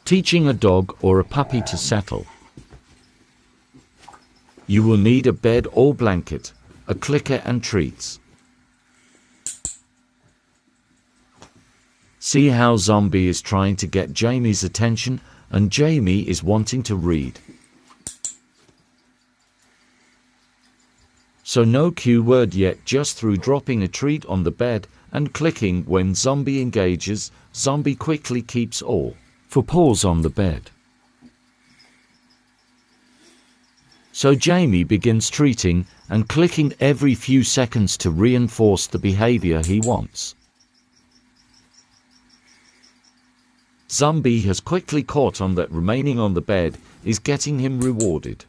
Teaching a dog or a puppy to settle. You will need a bed or blanket, a clicker and treats. See how Zombie is trying to get Jamie's attention and Jamie is wanting to read. So no cue word yet, just through dropping a treat on the bed and clicking when Zombie engages. Zombie quickly keeps all for paws on the bed. So Jamie begins treating and clicking every few seconds to reinforce the behavior he wants. Zombie has quickly caught on that remaining on the bed is getting him rewarded.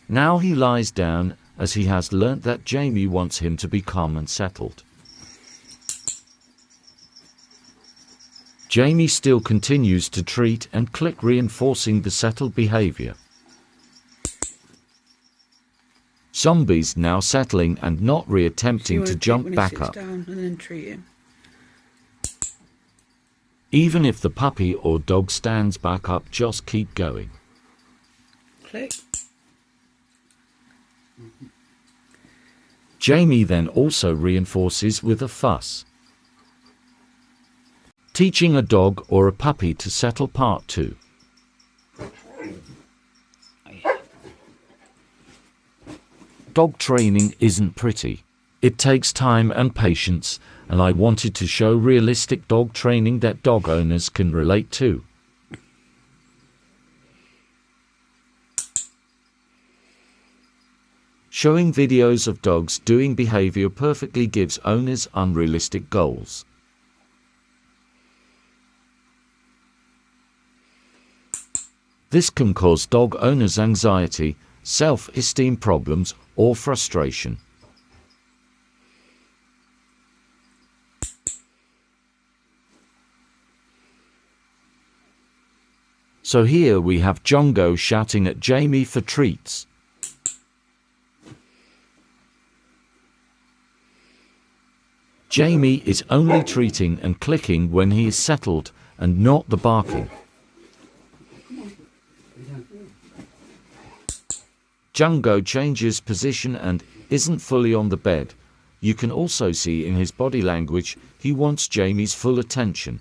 Now he lies down as he has learnt that Jamie wants him to be calm and settled. Jamie still continues to treat and click, reinforcing the settled behavior. Zombie's now settling and not reattempting to jump back up. Down and then treat him. Even if the puppy or dog stands back up, just keep going. Click. Jamie then also reinforces with a fuss. Teaching a dog or a puppy to settle Part 2. Dog training isn't pretty. It takes time and patience, and I wanted to show realistic dog training that dog owners can relate to. Showing videos of dogs doing behavior perfectly gives owners unrealistic goals. This can cause dog owners anxiety, self-esteem problems, or frustration. So here we have Jungo shouting at Jamie for treats. Jamie is only treating and clicking when he is settled and not the barking. Jungo changes position and isn't fully on the bed. You can also see in his body language he wants Jamie's full attention.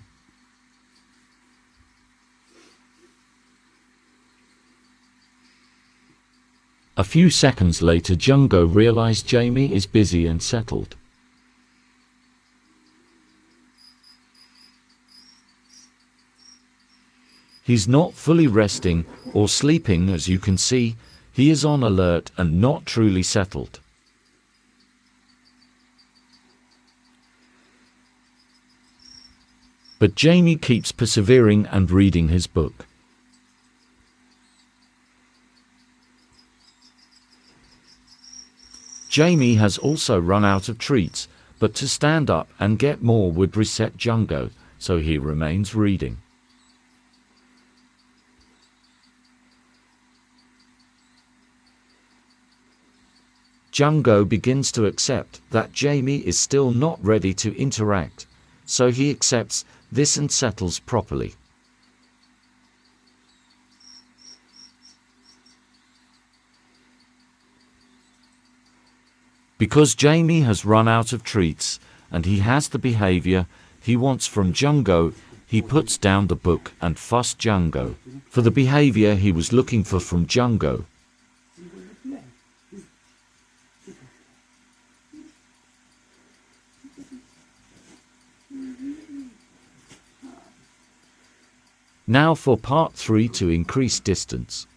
A few seconds later, Jungo realizes Jamie is busy and settled. He's not fully resting or sleeping, as you can see. He is on alert and not truly settled. But Jamie keeps persevering and reading his book. Jamie has also run out of treats, but to stand up and get more would reset Jungo, so he remains reading. Jungo begins to accept that Jamie is still not ready to interact, so he accepts this and settles properly. Because Jamie has run out of treats and he has the behavior he wants from Jungo, he puts down the book and fusses Jungo for the behavior he was looking for from Jungo. Now for part 3 to increase distance.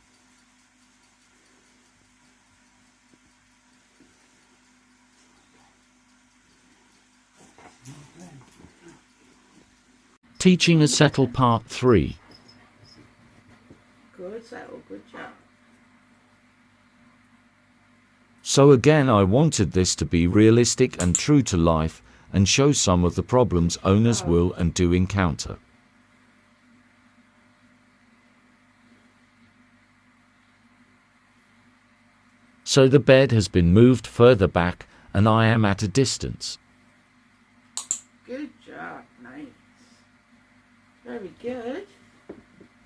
Teaching a settle part 3. Good settle, good job. So again, I wanted this to be realistic and true to life and show some of the problems owners will and do encounter. So the bed has been moved further back and I am at a distance. Good job, nice. Very good.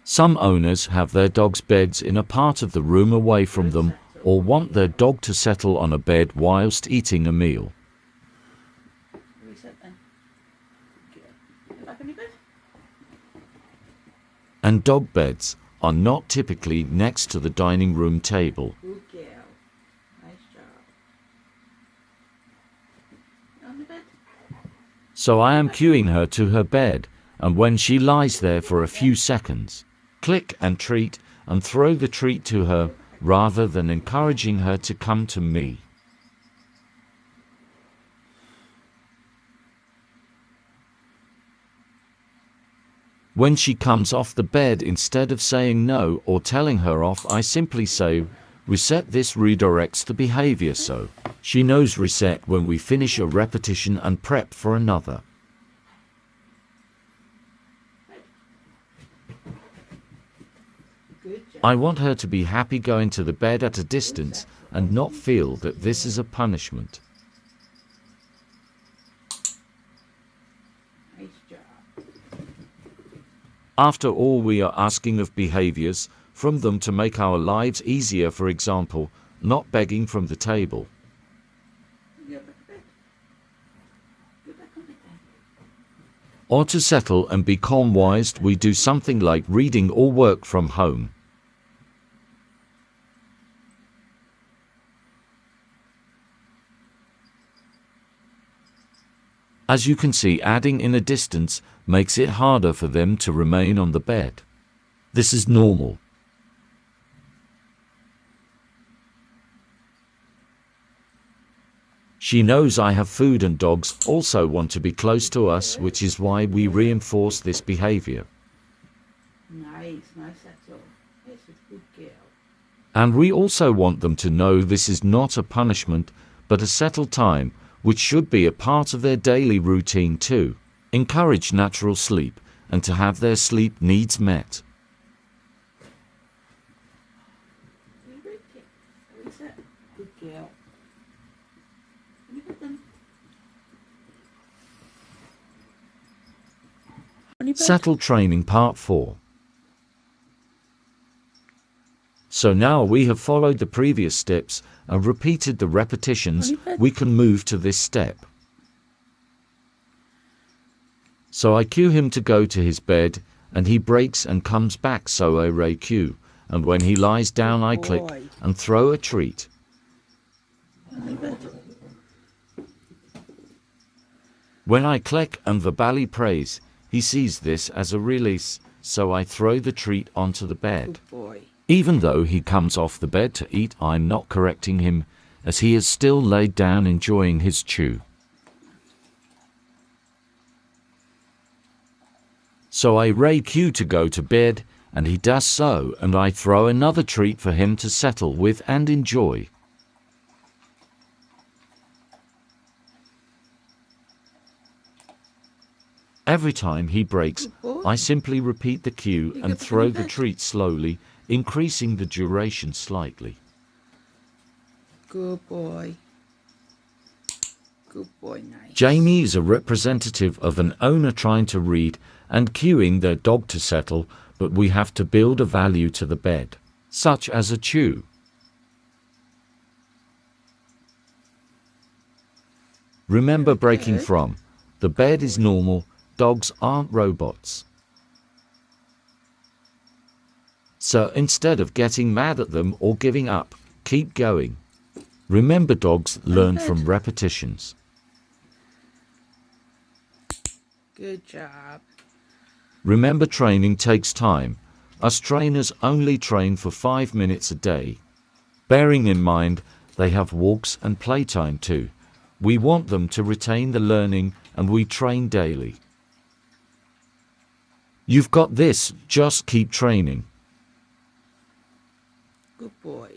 Some owners have their dogs' beds in a part of the room away from them, or want their dog to settle on a bed whilst eating a meal. Reset then. Good. Get back on your bed. And dog beds are not typically next to the dining room table. Good girl. Nice job. On the bed. So I am cueing her to her bed, and when she lies there for a few seconds, click and treat and throw the treat to her rather than encouraging her to come to me. When she comes off the bed, instead of saying no or telling her off, I simply say, reset. This redirects the behavior so she knows reset when we finish a repetition and prep for another. Good job. I want her to be happy going to the bed at a distance and not feel that this is a punishment. Nice job. After all, we are asking of behaviors from them to make our lives easier, for example, not begging from the table. Get back to bed. Get back on the bed. Or to settle and be calm whilst we do something like reading or work from home. As you can see, adding in a distance makes it harder for them to remain on the bed. This is normal. She knows I have food, and dogs also want to be close to us, which is why we reinforce this behavior. Nice settle. This is good girl. And we also want them to know this is not a punishment, but a settled time, which should be a part of their daily routine too. Encourage natural sleep and to have their sleep needs met. Reset. Good girl. On your bed then. On your bed. Settle training part 4. So now we have followed the previous steps and repeated the repetitions, we can move to this step. So I cue him to go to his bed, and he breaks and comes back, so I re-cue, and when he lies down I click and throw a treat. On your bed. When I click and verbally praise, he sees this as a release, so I throw the treat onto the bed. Good boy. Even though he comes off the bed to eat, I'm not correcting him, as he is still laid down enjoying his chew. So I re-cue to go to bed, and he does so, and I throw another treat for him to settle with and enjoy. Every time he breaks, I simply repeat the cue and throw the treat slowly, increasing the duration slightly. Good boy. Good boy, nice. Jamie is a representative of an owner trying to read and cueing their dog to settle, but we have to build a value to the bed, such as a chew. Remember breaking from, the bed is normal, dogs aren't robots. So instead of getting mad at them or giving up, keep going. Remember, dogs learn from repetitions. Good job. Remember, training takes time. Us trainers only train for 5 minutes a day. Bearing in mind, they have walks and playtime too. We want them to retain the learning, and we train daily. You've got this, just keep training. Good boy.